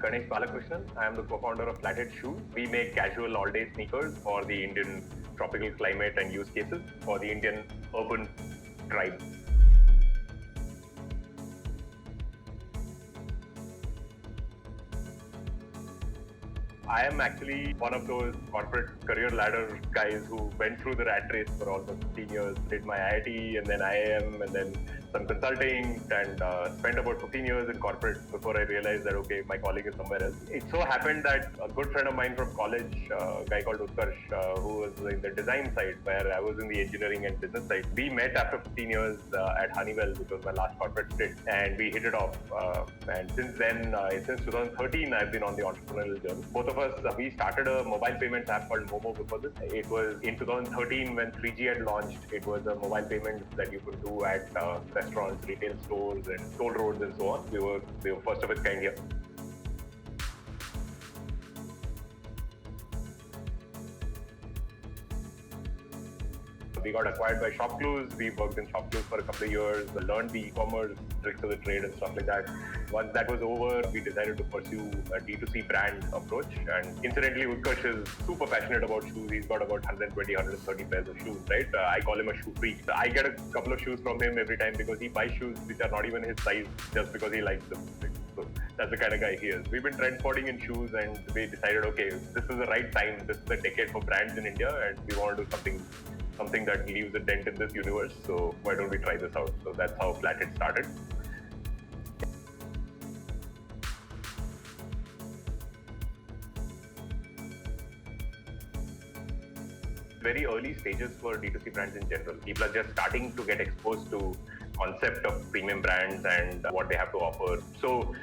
Ganesh Balakrishnan. I am the co-founder of Flathead Shoes. We make casual all-day sneakers for the Indian tropical climate and use cases for the Indian urban tribe. I am actually one of those corporate career ladder guys who went through the rat race for almost 15 years, did my IIT and then IIM and then some consulting and spent about 15 years in corporate before I realized that, okay, my calling is somewhere else. It so happened that a good friend of mine from college, a guy called Utkarsh, who was in the design side where I was in the engineering and business side, we met after 15 years at Honeywell, which was my last corporate stint, and we hit it off. And since then, since 2013, I've been on the entrepreneurial journey. Both of us, we started a mobile payments app called Momo before this. It was in 2013 when 3G had launched. It was a mobile payment that you could do at restaurants, retail stores, and toll roads and so on. We were first of its kind here. We got acquired by ShopClues. We worked in ShopClues for a couple of years, learned the e-commerce tricks of the trade and stuff like that. Once that was over, we decided to pursue a D2C brand approach. And incidentally, Utkarsh is super passionate about shoes. He's got about 120, 130 pairs of shoes, right? I call him a shoe freak. I get a couple of shoes from him every time because he buys shoes which are not even his size just because he likes them. So that's the kind of guy he is. We've been trend spotting in shoes and we decided, okay, this is the right time. This is the decade for brands in India and we want to do something that leaves a dent in this universe. So why don't we try this out? So that's how Flathead started. Very early stages for D2C brands in general. People are just starting to get exposed to concept of premium brands and what they have to offer. So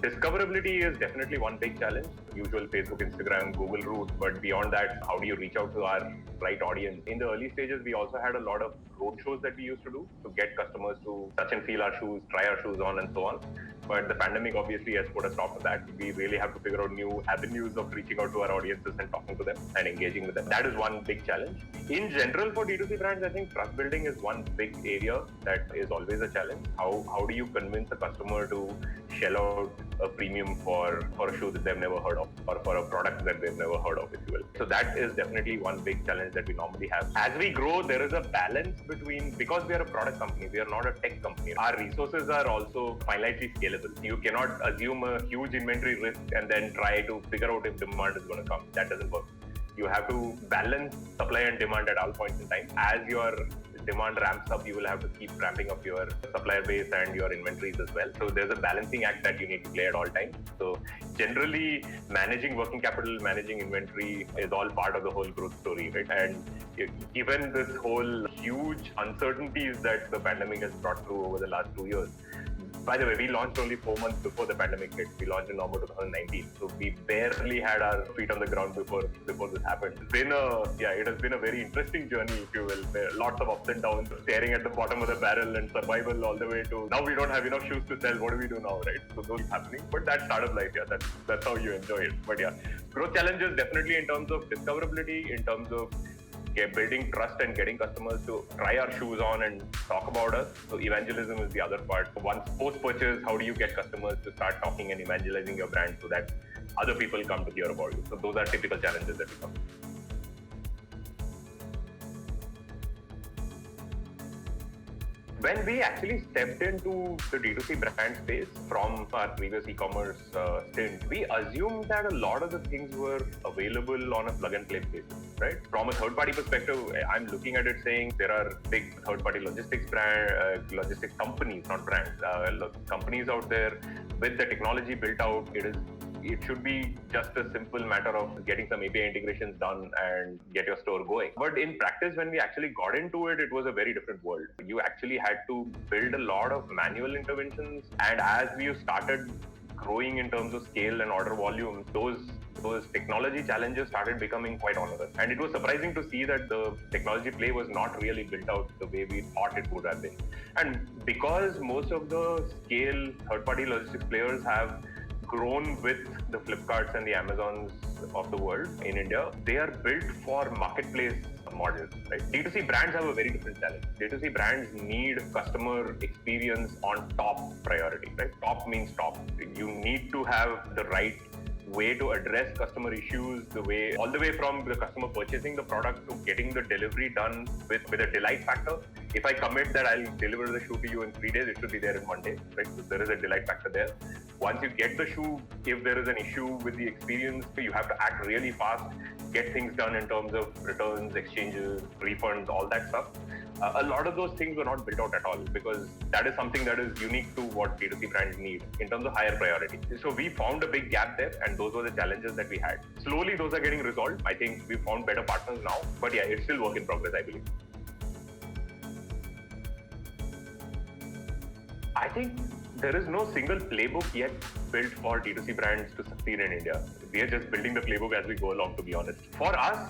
discoverability is definitely one big challenge. Usual Facebook, Instagram, Google route, but beyond that, how do you reach out to our right audience? In the early stages, we also had a lot of road shows that we used to do to get customers to touch and feel our shoes, try our shoes on and so on. But the pandemic obviously has put a stop to that. We really have to figure out new avenues of reaching out to our audiences and talking to them and engaging with them. That is one big challenge. In general, for D2C brands, I think trust building is one big area that is always a challenge. How do you convince a customer to shell out a premium for a shoe that they've never heard of or for a product that they've never heard of, if you will. So that is definitely one big challenge that we normally have. As we grow, there is a balance between, because we are a product company, we are not a tech company. Our resources are also finitely scalable. You cannot assume a huge inventory risk and then try to figure out if demand is going to come. That doesn't work. You have to balance supply and demand at all points in time. As your demand ramps up, you will have to keep ramping up your supplier base and your inventories as well. So there's a balancing act that you need to play at all times. So generally, managing working capital, managing inventory is all part of the whole growth story, right? And given this whole huge uncertainties that the pandemic has brought through over the last 2 years, by the way, we launched only 4 months before the pandemic hit. We launched in November 2019. So we barely had our feet on the ground before this happened. It has been a very interesting journey, if you will. There are lots of ups and downs, staring at the bottom of the barrel and survival all the way to now we don't have enough shoes to sell. What do we do now, right? So those happening. But that's startup life, yeah. That's how you enjoy it. But yeah, growth challenges definitely in terms of discoverability, in terms of building trust and getting customers to try our shoes on and talk about us. So evangelism is the other part. Once post-purchase, how do you get customers to start talking and evangelizing your brand so that other people come to hear about you? So those are typical challenges that we come. When we actually stepped into the D2C brand space from our previous e-commerce stint, we assumed that a lot of the things were available on a plug-and-play basis, right? From a third-party perspective, I'm looking at it saying there are big third-party logistics companies, not brands, companies out there with the technology built out. It should be just a simple matter of getting some API integrations done and get your store going. But in practice, when we actually got into it, it was a very different world. You actually had to build a lot of manual interventions. And as we started growing in terms of scale and order volume, those technology challenges started becoming quite onerous. And it was surprising to see that the technology play was not really built out the way we thought it would have been. And because most of the scale third-party logistics players have grown with the Flipkarts and the Amazons of the world in India, they are built for marketplace models, right? D2C brands have a very different challenge. D2C brands need customer experience on top priority, right? Top means top. You need to have the right way to address customer issues, all the way from the customer purchasing the product to getting the delivery done with a delight factor. If I commit that I'll deliver the shoe to you in 3 days, it should be there in 1 day, right? So there is a delight factor there. Once you get the shoe, if there is an issue with the experience, you have to act really fast, get things done in terms of returns, exchanges, refunds, all that stuff. A lot of those things were not built out at all because that is something that is unique to what D2C brands need in terms of higher priority. So we found a big gap there, and those were the challenges that we had. Slowly, those are getting resolved. I think we found better partners now, but yeah, it's still work in progress, I believe. I think there is no single playbook yet built for D2C brands to succeed in India. We are just building the playbook as we go along, to be honest. For us,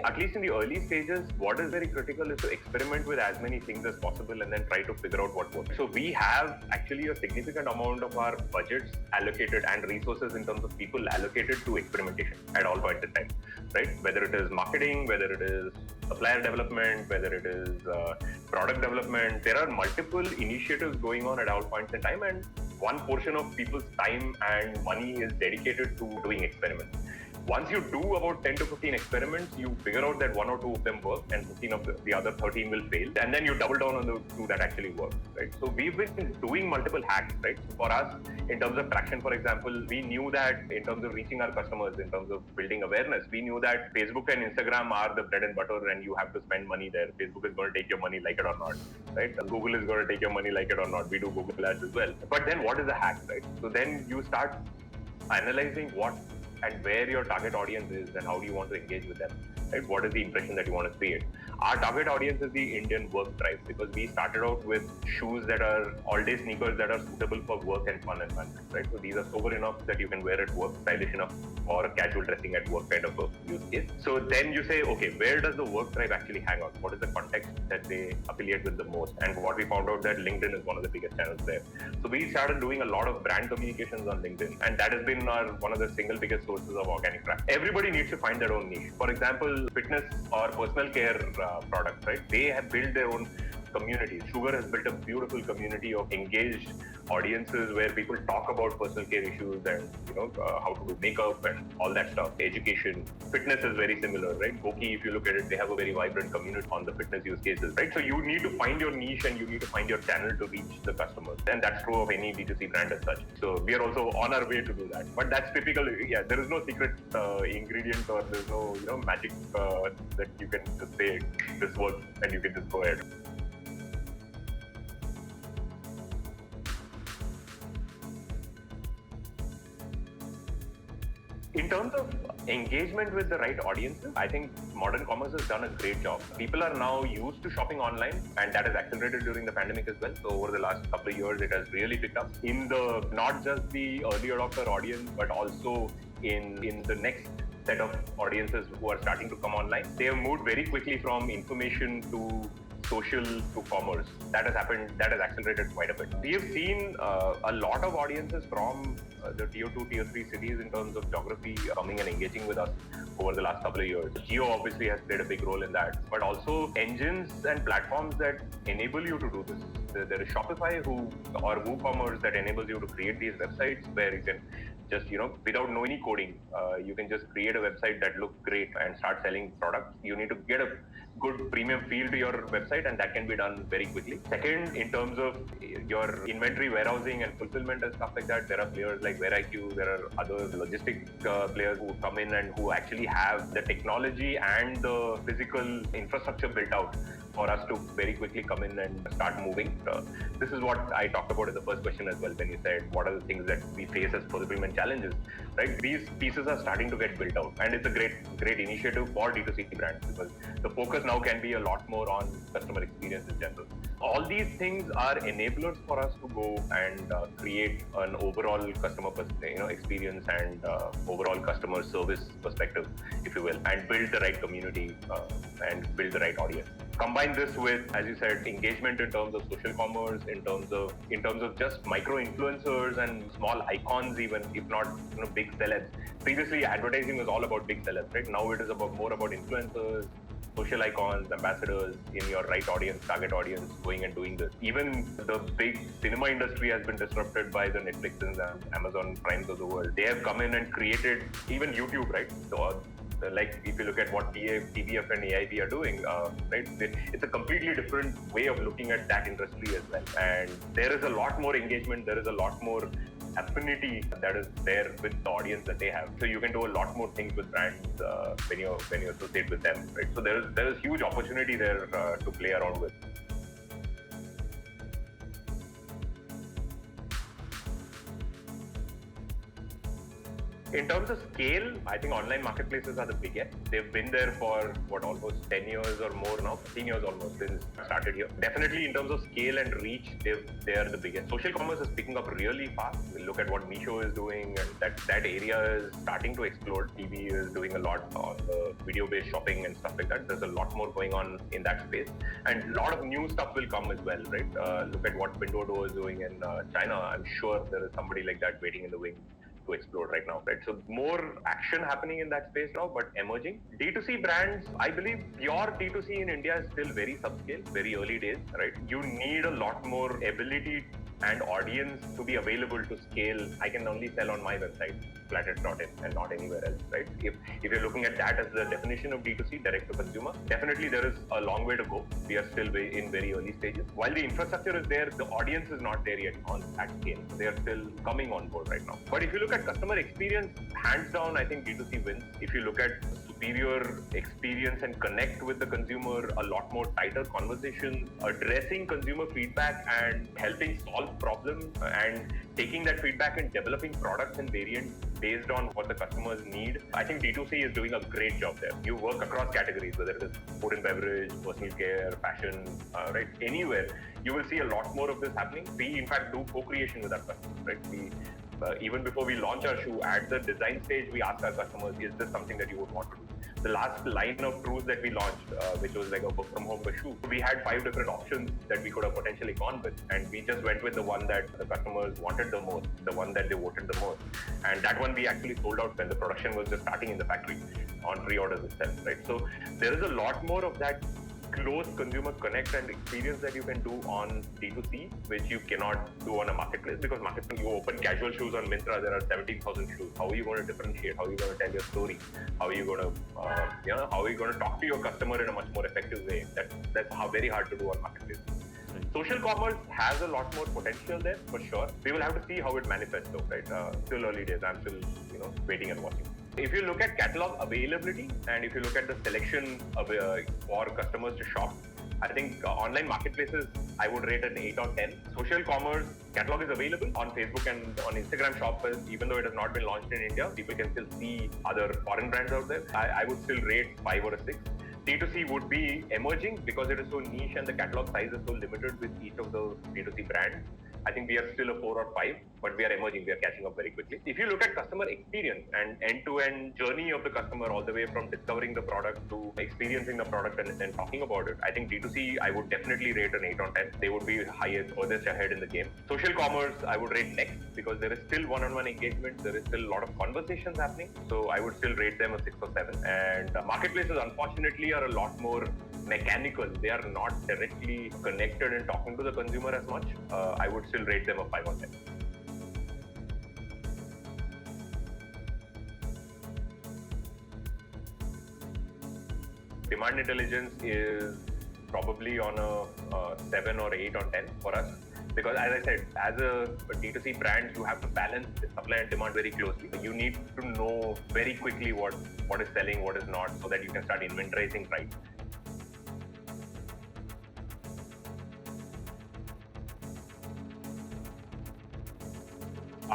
at least in the early stages, what is very critical is to experiment with as many things as possible and then try to figure out what works. So we have actually a significant amount of our budgets allocated and resources in terms of people allocated to experimentation at all points in time, right? Whether it is marketing, whether it is supplier development, whether it is product development, there are multiple initiatives going on at all points in time, and one portion of people's time and money is dedicated to doing experiments. Once you do about 10 to 15 experiments, you figure out that 1 or 2 of them work and 15 of the other 13 will fail. And then you double down on the 2 that actually work, right? So we've been doing multiple hacks, right? So for us, in terms of traction, for example, we knew that in terms of reaching our customers, in terms of building awareness, we knew that Facebook and Instagram are the bread and butter and you have to spend money there. Facebook is going to take your money like it or not, right? Google is going to take your money like it or not. We do Google ads as well. But then what is a hack, right? So then you start analyzing what and where your target audience is and how do you want to engage with them, right? What is the impression that you want to create? Our target audience is the Indian work tribe because we started out with shoes that are all-day sneakers that are suitable for work and fun environments, right? So these are sober enough that you can wear at work, stylish enough for casual dressing at work kind of a use case. So then you say, okay, where does the work tribe actually hang out? What is the context that they affiliate with the most? And what we found out that LinkedIn is one of the biggest channels there. So we started doing a lot of brand communications on LinkedIn, and that has been one of the single biggest sources of organic traffic. Everybody needs to find their own niche. For example, fitness or personal care products, right? They have built their own community. Sugar has built a beautiful community of engaged audiences where people talk about personal care issues and how to do makeup and all that stuff. Education, fitness is very similar, right? Boki, if you look at it, they have a very vibrant community on the fitness use cases, right? So you need to find your niche and you need to find your channel to reach the customers, and that's true of any B2C brand as such. So we are also on our way to do that. But that's typical. Yeah, there is no secret ingredient or there's no magic that you can just say this works and you can just go ahead. In terms of engagement with the right audiences, I think modern commerce has done a great job. People are now used to shopping online, and that has accelerated during the pandemic as well. So over the last couple of years, it has really picked up in the not just the early adopter audience, but also in the next set of audiences who are starting to come online. They have moved very quickly from information to social to commerce. That has happened, that has accelerated quite a bit. We have seen a lot of audiences from the tier 2, tier 3 cities in terms of geography coming and engaging with us over the last couple of years. Geo obviously has played a big role in that, but also engines and platforms that enable you to do this. There is Shopify or WooCommerce that enables you to create these websites where you can just, without knowing any coding, you can just create a website that looks great and start selling products. You need to get a good premium feel to your website, and that can be done very quickly. Second, in terms of your inventory warehousing and fulfillment and stuff like that, there are players like WhereIQ, there are other logistic players who come in and who actually have the technology and the physical infrastructure built out for us to very quickly come in and start moving. This is what I talked about in the first question as well, when you said what are the things that we face as fulfillment challenges, right? These pieces are starting to get built out, and it's a great initiative for D2C brands because the focus now can be a lot more on customer experience in general. All these things are enablers for us to go and create an overall customer experience and overall customer service perspective, if you will, and build the right community and build the right audience. Combine this with, as you said, engagement in terms of social commerce, in terms of just micro influencers and small icons, even if not big celebs. Previously, advertising was all about big celebs, right? Now it is more about influencers, social icons, ambassadors in your right audience, target audience, going and doing this. Even the big cinema industry has been disrupted by the Netflixes and Amazon Primes of the world. They have come in and created, even YouTube, right? So, like if you look at what TVF and AIB are doing, right? It's a completely different way of looking at that industry as well. And there is a lot more engagement. There is a lot more affinity that is there with the audience that they have. So you can do a lot more things with brands when you associate with them, right? So there is huge opportunity there to play around with. In terms of scale, I think online marketplaces are the biggest. They've been there for almost 10 years or more now, 15 years almost since I started here. Definitely in terms of scale and reach, they are the biggest. Social commerce is picking up really fast. We look at what Meesho is doing, and that area is starting to explode. TV is doing a lot on the video-based shopping and stuff like that. There's a lot more going on in that space, and a lot of new stuff will come as well, right? Look at what Pinduoduo is doing in China. I'm sure there is somebody like that waiting in the wings to explode right now, right? So more action happening in that space now, but emerging. D2C brands, I believe pure D2C in India is still very subscale, very early days, right? You need a lot more ability and audience to be available to scale. I can only sell on my website, flathead.in, and not anywhere else, right? If you're looking at that as the definition of D2C, direct to consumer, definitely there is a long way to go. We are still in very early stages. While the infrastructure is there, the audience is not there yet on that scale. They are still coming on board right now. But if you look at customer experience, hands down, I think D2C wins. If you look at superior experience and connect with the consumer, a lot more tighter conversations, addressing consumer feedback and helping solve problems, and taking that feedback and developing products and variants based on what the customers need. I think D2C is doing a great job there. You work across categories, whether it is food and beverage, personal care, fashion, right? Anywhere, you will see a lot more of this happening. We, in fact, do co-creation with our customers, right? Even before we launch our shoe, at the design stage, we ask our customers, is this something that you would want to do? The last line of truths that we launched, which was like a work from home shoe, we had 5 different options that we could have potentially gone with. And we just went with the one that the customers wanted the most, the one that they voted the most. And that one we actually sold out when the production was just starting in the factory on pre-orders itself, right? So there is a lot more of that close consumer connect and experience that you can do on D2C, which you cannot do on a marketplace, because marketplace, you open casual shoes on Myntra, there are 17,000 shoes. How are you going to differentiate? How are you going to tell your story? How are you going to, how are you going to talk to your customer in a much more effective way? That's very hard to do on marketplace. Social commerce has a lot more potential there, for sure. We will have to see how it manifests though, right? Still early days. I'm still, waiting and watching. If you look at catalog availability, and if you look at the selection for customers to shop, I think online marketplaces, I would rate an 8 or 10. Social commerce catalog is available on Facebook and on Instagram Shop, even though it has not been launched in India. People can still see other foreign brands out there. I would still rate 5 or a 6. D2C would be emerging because it is so niche and the catalog size is so limited with each of the D2C brands. I think we are still a 4 or 5, but we are emerging. We are catching up very quickly. If you look at customer experience and end-to-end journey of the customer, all the way from discovering the product to experiencing the product and then talking about it, I think D2C, I would definitely rate an 8 or 10. They would be highest, furthest ahead in the game. Social commerce, I would rate next because there is still one-on-one engagement. There is still a lot of conversations happening. So I would still rate them a 6 or 7. And marketplaces, unfortunately, are a lot more mechanical. They are not directly connected and talking to the consumer as much. I would still rate them a 5 or 10. Demand intelligence is probably on a 7 or 8 or 10 for us. Because as I said, as a D2C brand, you have to balance supply and demand very closely. You need to know very quickly what is selling, what is not, so that you can start inventorizing right.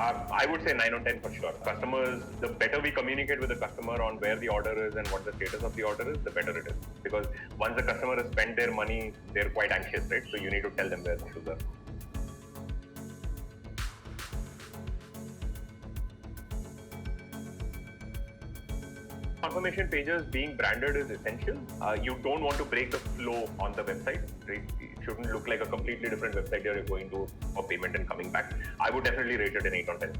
I would say 9 or 10 for sure. Customers, the better we communicate with the customer on where the order is and what the status of the order is, the better it is. Because once the customer has spent their money, they're quite anxious, right? So you need to tell them where the shoes are. Confirmation pages being branded is essential. You don't want to break the flow on the website. Right? It shouldn't look like a completely different website you're going to for payment and coming back. I would definitely rate it an 8 or 10.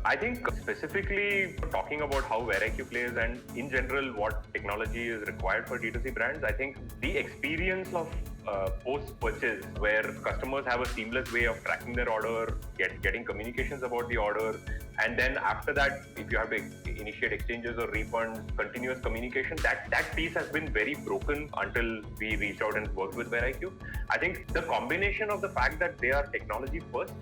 I think specifically talking about how VeryIQ plays and in general what technology is required for D2C brands, I think the experience of post-purchase where customers have a seamless way of tracking their order, getting communications about the order, and then after that, if you have to initiate exchanges or refunds, continuous communication, that piece has been very broken until we reached out and worked with VeryIQ. I think the combination of the fact that they are technology first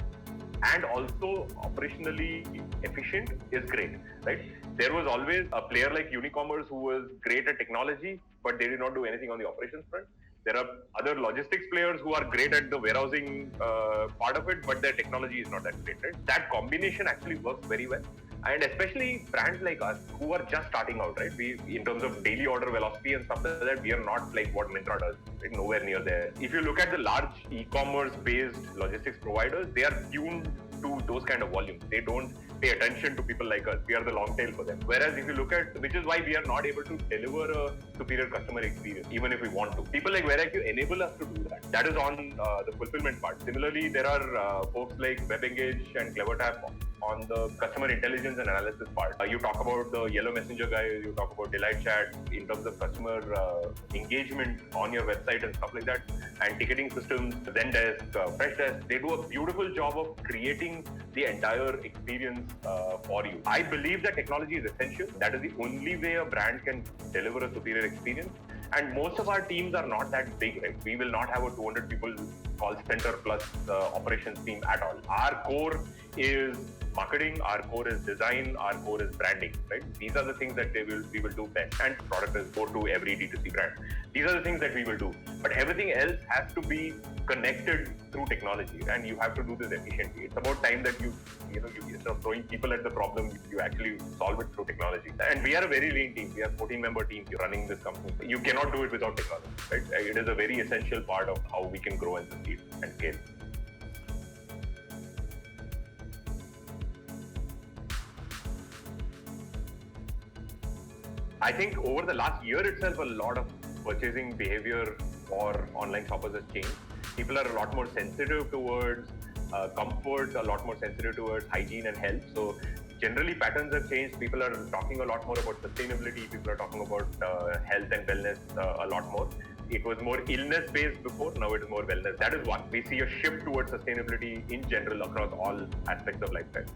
and also operationally efficient is great, right? There was always a player like Unicommerce who was great at technology, but they did not do anything on the operations front. There are other logistics players who are great at the warehousing part of it, but their technology is not that great, right? That combination actually works very well. And especially brands like us who are just starting out, right? We, in terms of daily order velocity and stuff like that, we are not like what Myntra does, right? Nowhere near there. If you look at the large e-commerce based logistics providers, they are tuned to those kind of volumes. They don't pay attention to people like us. We are the long tail for them. Whereas if you look at, which is why we are not able to deliver a superior customer experience, even if we want to. People like VeryIQ enable us to do that. That is on the fulfillment part. Similarly, there are folks like WebEngage and CleverTap on the customer intelligence and analysis part. You talk about the Yellow Messenger guys, you talk about Delight Chat in terms of customer engagement on your website and stuff like that, and ticketing systems, Zendesk, Freshdesk. They do a beautiful job of creating the entire experience for you. I believe that technology is essential. That is the only way a brand can deliver a superior experience. And most of our teams are not that big, right? We will not have a 200 people call center plus operations team at all. Our core is marketing, our core is design, our core is branding, right? These are the things that we will do best, and product is core to every D2C brand. These are the things that we will do, but everything else has to be connected through technology, and you have to do this efficiently. It's about time that you instead of throwing people at the problem, you actually solve it through technology. And we are a very lean team. We are a 14-member team running this company. You cannot do it without technology, right? It is a very essential part of how we can grow and succeed and scale. I think over the last year itself, a lot of purchasing behavior for online shoppers has changed. People are a lot more sensitive towards comfort, a lot more sensitive towards hygiene and health. So generally patterns have changed. People are talking a lot more about sustainability. People are talking about health and wellness a lot more. It was more illness based before, now it is more wellness. That is one. We see a shift towards sustainability in general across all aspects of lifestyle.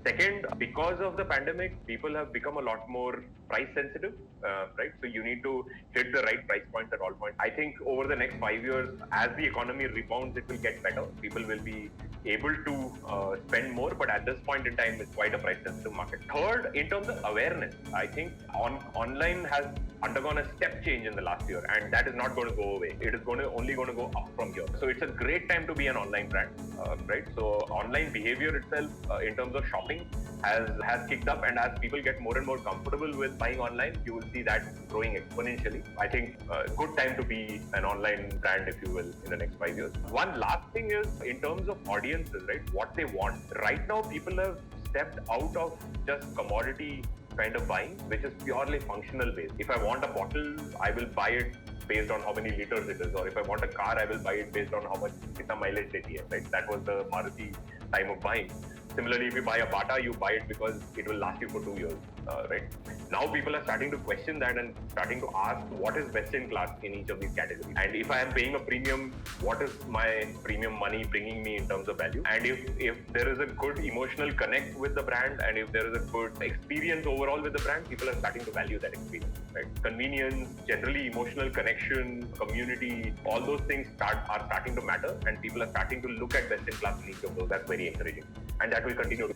Second, because of the pandemic, people have become a lot more price sensitive, right? So you need to hit the right price points at all points. I think over the next 5 years, as the economy rebounds, it will get better. People will be able to spend more, but at this point in time, it's quite a price sensitive market. Third, in terms of awareness, I think online has undergone a step change in the last year, and that is not going to go away. It is only going to go up from here. So it's a great time to be an online brand, right? So online behavior itself, in terms of shopping, has kicked up, and as people get more and more comfortable with buying online, you will see that growing exponentially. I think good time to be an online brand, if you will, in the next 5 years. One last thing is in terms of audiences, right? What they want. Right now, people have stepped out of just commodity kind of buying, which is purely functional based. If I want a bottle, I will buy it based on how many liters it is, or if I want a car, I will buy it based on how much mileage it is, right? That was the Maruti time of buying. Similarly, if you buy a Bata, you buy it because it will last you for 2 years, right? Now people are starting to question that and starting to ask what is best in class in each of these categories. And if I am paying a premium, what is my premium money bringing me in terms of value? And if there is a good emotional connect with the brand, and if there is a good experience overall with the brand, people are starting to value that experience, right? Convenience, generally emotional connection, community, all those things are starting to matter, and people are starting to look at best in class in each of those. That's very encouraging. And that will continue to